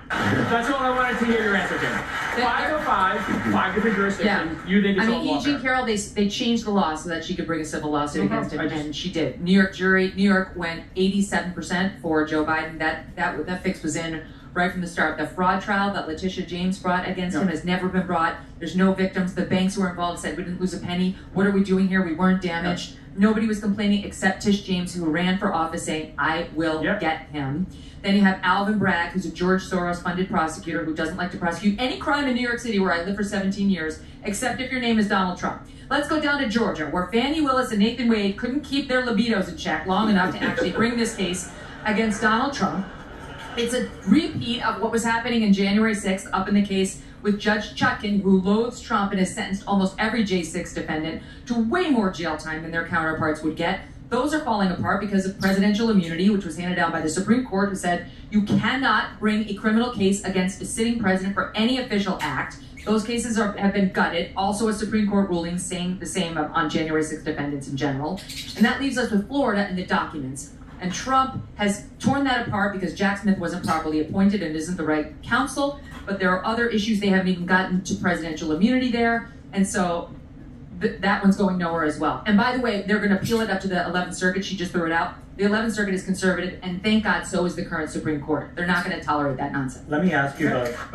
That's all I wanted to hear your answer to. 505, 5 different jurisdictions. Yeah. You think it's all E. Jean Carroll, they changed the law so that she could bring a civil lawsuit against him, and she did. New York went 87% for Joe Biden. That fix was in right from the start. The fraud trial that Letitia James brought against him has never been brought. There's no victims. The banks who were involved said we didn't lose a penny. What are we doing here? We weren't damaged. Nobody was complaining except Tish James, who ran for office saying, I will get him. Then you have Alvin Bragg, who's a George Soros-funded prosecutor who doesn't like to prosecute any crime in New York City, where I lived for 17 years, except if your name is Donald Trump. Let's go down to Georgia, where Fani Willis and Nathan Wade couldn't keep their libidos in check long enough to actually bring this case against Donald Trump. It's a repeat of what was happening in January 6th up in the case with Judge Chutkan, who loathes Trump and has sentenced almost every J6 defendant to way more jail time than their counterparts would get. Those are falling apart because of presidential immunity, which was handed down by the Supreme Court, who said you cannot bring a criminal case against a sitting president for any official act. Those cases have been gutted. Also a Supreme Court ruling saying the same on January 6th defendants in general. And that leaves us with Florida and the documents. And Trump has torn that apart because Jack Smith wasn't properly appointed and isn't the right counsel. But there are other issues. They haven't even gotten to presidential immunity there. And so that one's going nowhere as well. And by the way, they're going to appeal it up to the 11th Circuit. She just threw it out. The 11th Circuit is conservative, and thank God so is the current Supreme Court. They're not going to tolerate that nonsense. Let me ask you about